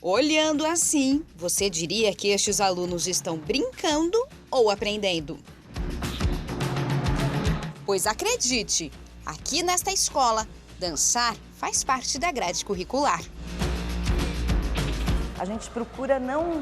Olhando assim, você diria que estes alunos estão brincando ou aprendendo? Pois acredite, aqui nesta escola, dançar faz parte da grade curricular. A gente procura não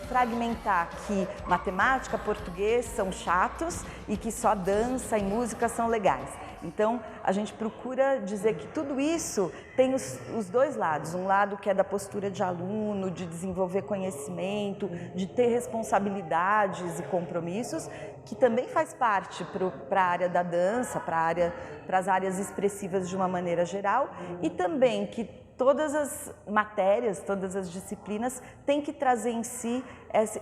fragmentar que matemática, português são chatos e que só dança e música são legais. Então, a gente procura dizer que tudo isso tem os dois lados. Um lado que é da postura de aluno, de desenvolver conhecimento, de ter responsabilidades e compromissos, que também faz parte para a área da dança, para as áreas expressivas de uma maneira geral, e também que todas as matérias, todas as disciplinas têm que trazer em si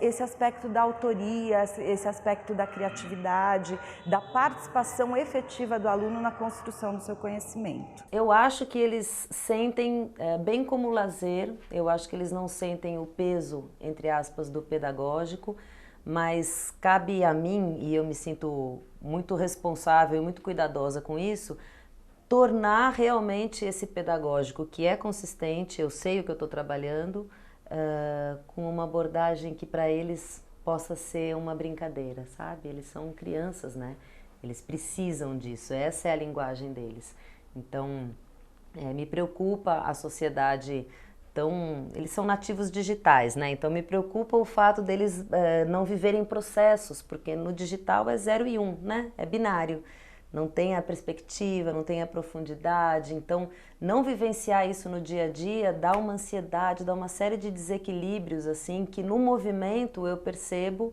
esse aspecto da autoria, esse aspecto da criatividade, da participação efetiva do aluno na construção do seu conhecimento. Eu acho que eles sentem, bem como lazer, eu acho que eles não sentem o peso, entre aspas, do pedagógico, mas cabe a mim, e eu me sinto muito responsável e muito cuidadosa com isso, tornar realmente esse pedagógico que é consistente, eu sei o que eu estou trabalhando, com uma abordagem que para eles possa ser uma brincadeira, sabe? Eles são crianças, né? Eles precisam disso, essa é a linguagem deles. Então, me preocupa a sociedade eles são nativos digitais, né? Então me preocupa o fato deles não viverem processos, porque no digital é 0 e 1, né? É binário. Não tem a perspectiva, não tem a profundidade, então não vivenciar isso no dia a dia dá uma ansiedade, dá uma série de desequilíbrios, assim, que no movimento eu percebo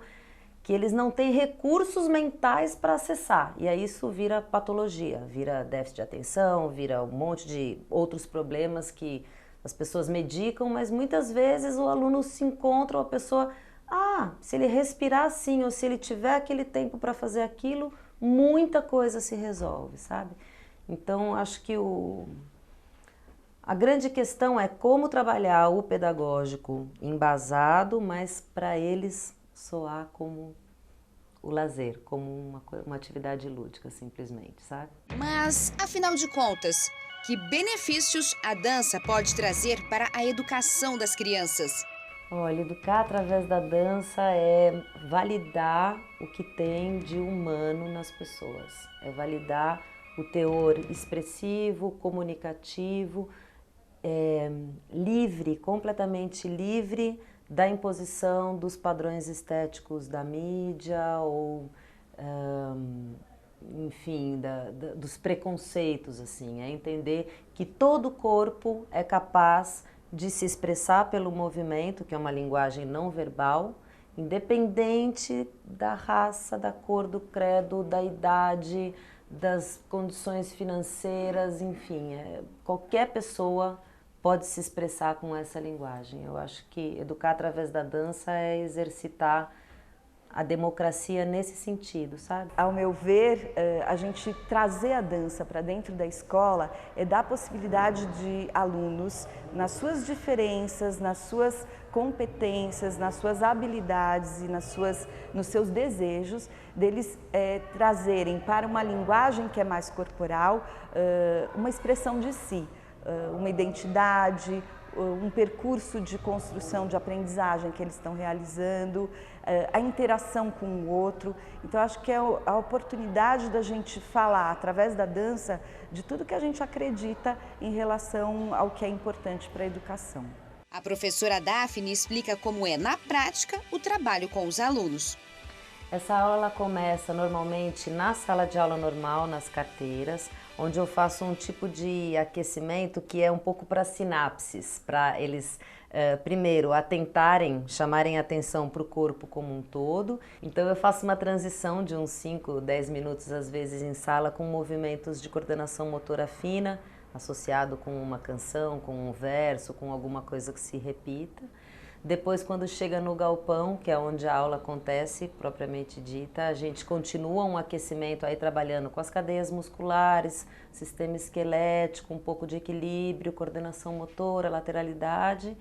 que eles não têm recursos mentais para acessar, e aí isso vira patologia, vira déficit de atenção, vira um monte de outros problemas que as pessoas medicam, mas muitas vezes o aluno se encontra, ou a pessoa, se ele respirar assim, ou se ele tiver aquele tempo para fazer aquilo, muita coisa se resolve, sabe? Então, acho que a grande questão é como trabalhar o pedagógico embasado, mas para eles soar como o lazer, como uma atividade lúdica, simplesmente, sabe? Mas, afinal de contas, que benefícios a dança pode trazer para a educação das crianças? Olha, educar através da dança é validar o que tem de humano nas pessoas, é validar o teor expressivo, comunicativo, livre, completamente livre da imposição dos padrões estéticos da mídia ou, enfim, dos preconceitos, assim, é entender que todo corpo é capaz de se expressar pelo movimento, que é uma linguagem não verbal, independente da raça, da cor, do credo, da idade, das condições financeiras, enfim, qualquer pessoa pode se expressar com essa linguagem. Eu acho que educar através da dança é exercitar a democracia nesse sentido, sabe? Ao meu ver, a gente trazer a dança para dentro da escola é dar a possibilidade de alunos, nas suas diferenças, nas suas competências, nas suas habilidades e nos seus desejos, deles trazerem para uma linguagem que é mais corporal, uma expressão de si, uma identidade, um percurso de construção de aprendizagem que eles estão realizando, a interação com o outro. Então, acho que é a oportunidade da gente falar, através da dança, de tudo que a gente acredita em relação ao que é importante para a educação. A professora Daphne explica como é, na prática, o trabalho com os alunos. Essa aula começa normalmente na sala de aula normal, nas carteiras, onde eu faço um tipo de aquecimento que é um pouco para sinapses, para eles, primeiro, atentarem, chamarem atenção para o corpo como um todo. Então eu faço uma transição de uns 5, 10 minutos, às vezes, em sala, com movimentos de coordenação motora fina, associado com uma canção, com um verso, com alguma coisa que se repita. Depois, quando chega no galpão, que é onde a aula acontece, propriamente dita, a gente continua um aquecimento aí trabalhando com as cadeias musculares, sistema esquelético, um pouco de equilíbrio, coordenação motora, lateralidade,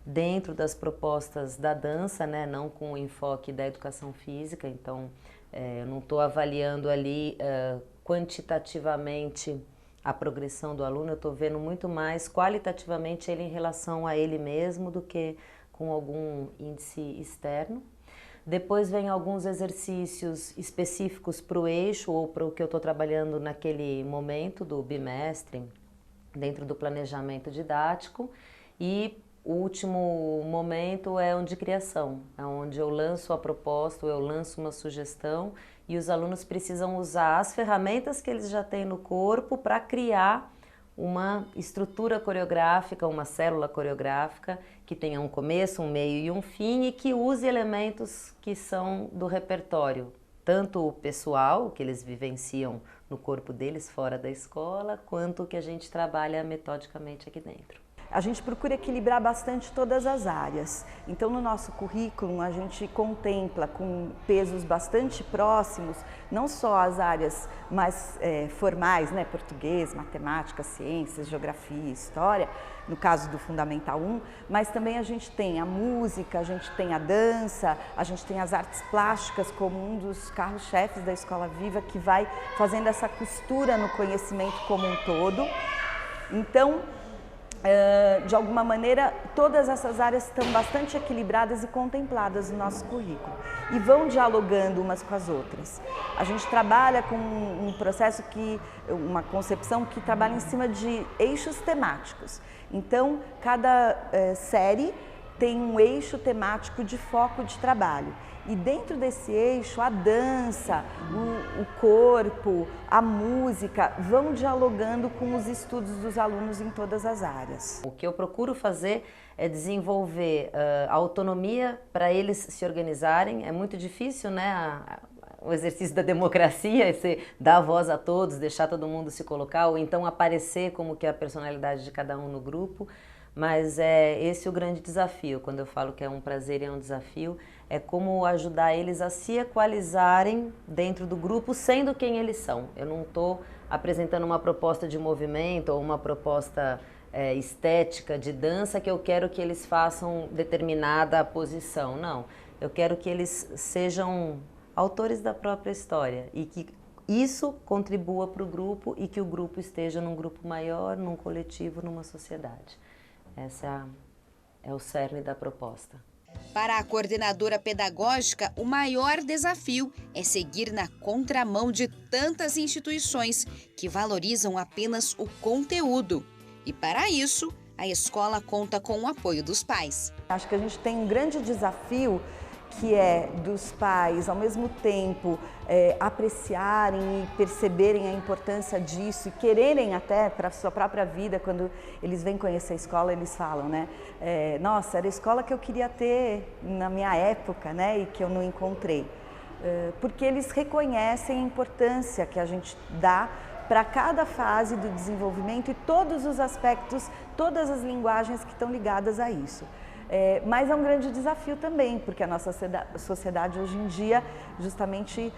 dentro das propostas da dança, né? Não com o enfoque da educação física. Então, eu não estou avaliando ali quantitativamente a progressão do aluno, eu estou vendo muito mais qualitativamente ele em relação a ele mesmo do que com algum índice externo. Depois vem alguns exercícios específicos para o eixo ou para o que eu estou trabalhando naquele momento do bimestre, dentro do planejamento didático. E o último momento é um de criação, é onde eu lanço a proposta, eu lanço uma sugestão e os alunos precisam usar as ferramentas que eles já têm no corpo para criar uma estrutura coreográfica, uma célula coreográfica que tenha um começo, um meio e um fim e que use elementos que são do repertório, tanto o pessoal, que eles vivenciam no corpo deles fora da escola, quanto o que a gente trabalha metodicamente aqui dentro. A gente procura equilibrar bastante todas as áreas. Então, no nosso currículo, a gente contempla com pesos bastante próximos, não só as áreas mais formais, né, português, matemática, ciências, geografia, história, no caso do Fundamental 1, mas também a gente tem a música, a gente tem a dança, a gente tem as artes plásticas como um dos carros-chefes da Escola Viva, que vai fazendo essa costura no conhecimento como um todo. Então, de alguma maneira, todas essas áreas estão bastante equilibradas e contempladas no nosso currículo e vão dialogando umas com as outras. A gente trabalha com um processo uma concepção que trabalha em cima de eixos temáticos. Então, cada série tem um eixo temático de foco de trabalho. E dentro desse eixo, a dança, o corpo, a música vão dialogando com os estudos dos alunos em todas as áreas. O que eu procuro fazer é desenvolver a autonomia para eles se organizarem. É muito difícil, né? O exercício da democracia, você dar voz a todos, deixar todo mundo se colocar, ou então aparecer como que é a personalidade de cada um no grupo. Mas é esse o grande desafio, quando eu falo que é um prazer e é um desafio, é como ajudar eles a se equalizarem dentro do grupo, sendo quem eles são. Eu não estou apresentando uma proposta de movimento ou uma proposta estética de dança que eu quero que eles façam determinada posição, não. Eu quero que eles sejam autores da própria história e que isso contribua para o grupo e que o grupo esteja num grupo maior, num coletivo, numa sociedade. Essa é o cerne da proposta. Para a coordenadora pedagógica, o maior desafio é seguir na contramão de tantas instituições que valorizam apenas o conteúdo. E para isso, a escola conta com o apoio dos pais. Acho que a gente tem um grande desafio que é dos pais, ao mesmo tempo, apreciarem e perceberem a importância disso e quererem até para a sua própria vida, quando eles vêm conhecer a escola, eles falam, né? Nossa, era a escola que eu queria ter na minha época, né? E que eu não encontrei. Porque eles reconhecem a importância que a gente dá para cada fase do desenvolvimento e todos os aspectos, todas as linguagens que estão ligadas a isso. Mas é um grande desafio também, porque a nossa sociedade hoje em dia justamente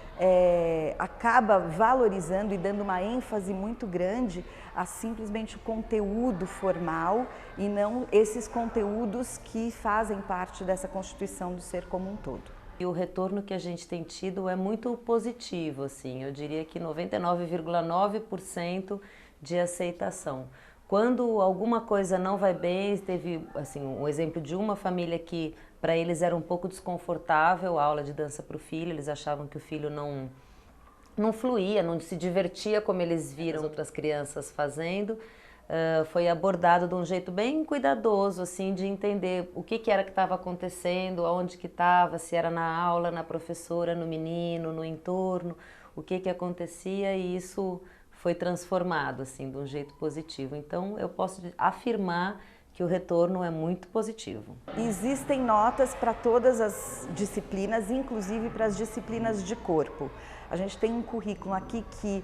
acaba valorizando e dando uma ênfase muito grande a simplesmente o conteúdo formal e não esses conteúdos que fazem parte dessa constituição do ser como um todo. E o retorno que a gente tem tido é muito positivo, assim, eu diria que 99,9% de aceitação. Quando alguma coisa não vai bem, teve assim, um exemplo de uma família que para eles era um pouco desconfortável a aula de dança para o filho, eles achavam que o filho não fluía, não se divertia como eles viram outras crianças fazendo. Foi abordado de um jeito bem cuidadoso, assim, de entender o que era que estava acontecendo, aonde que estava, se era na aula, na professora, no menino, no entorno, o que acontecia, e isso foi transformado, assim, de um jeito positivo. Então, eu posso afirmar que o retorno é muito positivo. Existem notas para todas as disciplinas, inclusive para as disciplinas de corpo. A gente tem um currículo aqui que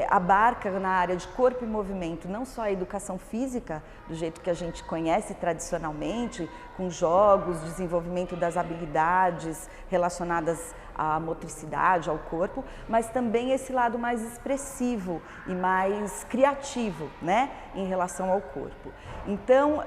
abarca na área de corpo e movimento não só a educação física, do jeito que a gente conhece tradicionalmente, com jogos, desenvolvimento das habilidades relacionadas à motricidade, ao corpo, mas também esse lado mais expressivo e mais criativo, né, em relação ao corpo. Então,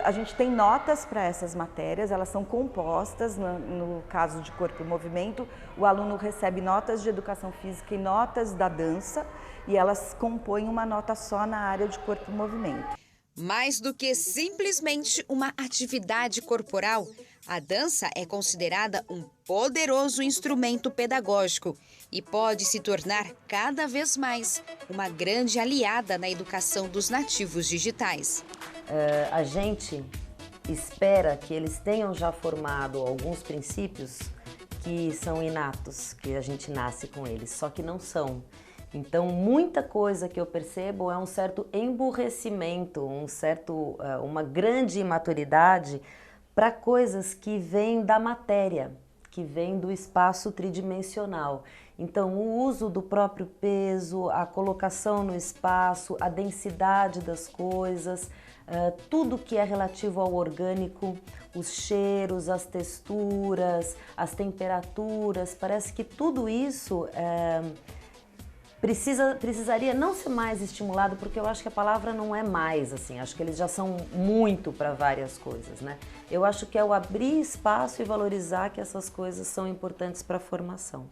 a gente tem notas para essas matérias, elas são compostas, no caso de corpo e movimento, o aluno recebe notas de educação física e notas da dança, e elas compõem uma nota só na área de corpo e movimento. Mais do que simplesmente uma atividade corporal, a dança é considerada um poderoso instrumento pedagógico e pode se tornar cada vez mais uma grande aliada na educação dos nativos digitais. A gente espera que eles tenham já formado alguns princípios que são inatos, que a gente nasce com eles, só que não são. Então, muita coisa que eu percebo é um certo emburrecimento, uma grande imaturidade para coisas que vêm da matéria, que vêm do espaço tridimensional. Então, o uso do próprio peso, a colocação no espaço, a densidade das coisas, tudo que é relativo ao orgânico, os cheiros, as texturas, as temperaturas, parece que tudo isso precisaria não ser mais estimulado, porque eu acho que a palavra não é mais, assim, acho que eles já são muito para várias coisas, né? Eu acho que é o abrir espaço e valorizar que essas coisas são importantes para a formação.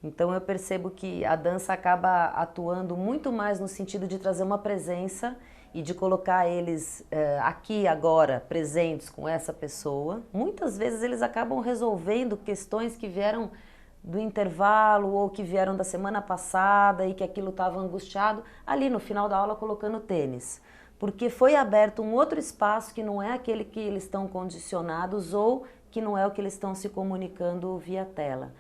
Então eu percebo que a dança acaba atuando muito mais no sentido de trazer uma presença e de colocar eles aqui agora, presentes com essa pessoa. Muitas vezes eles acabam resolvendo questões que vieram do intervalo ou que vieram da semana passada e que aquilo estava angustiado, ali no final da aula colocando tênis. Porque foi aberto um outro espaço que não é aquele que eles estão condicionados ou que não é o que eles estão se comunicando via tela.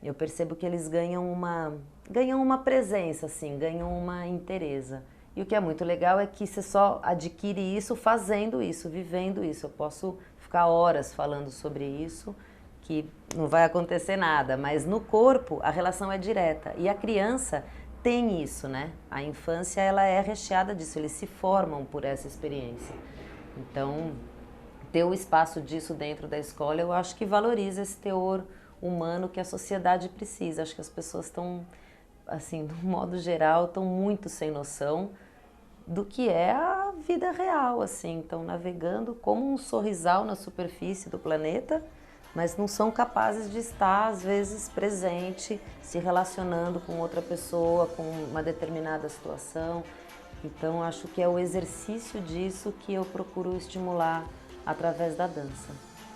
Eu percebo que eles ganham uma presença, assim, ganham uma inteireza. E o que é muito legal é que você só adquire isso fazendo isso, vivendo isso. Eu posso ficar horas falando sobre isso, que não vai acontecer nada, mas no corpo a relação é direta. E a criança tem isso, né? A infância, ela é recheada disso, eles se formam por essa experiência. Então, ter o espaço disso dentro da escola, eu acho que valoriza esse teor humano que a sociedade precisa. Acho que as pessoas estão, assim, de um modo geral, estão muito sem noção do que é a vida real, assim. Estão navegando como um sorrisal na superfície do planeta, mas não são capazes de estar, às vezes, presente, se relacionando com outra pessoa, com uma determinada situação. Então, acho que é o exercício disso que eu procuro estimular através da dança.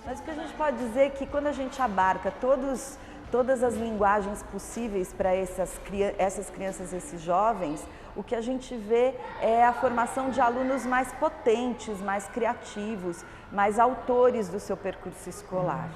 Mas o que a gente pode dizer é que quando a gente abarca todas as linguagens possíveis para essas crianças, esses jovens, o que a gente vê é a formação de alunos mais potentes, mais criativos, mais autores do seu percurso escolar.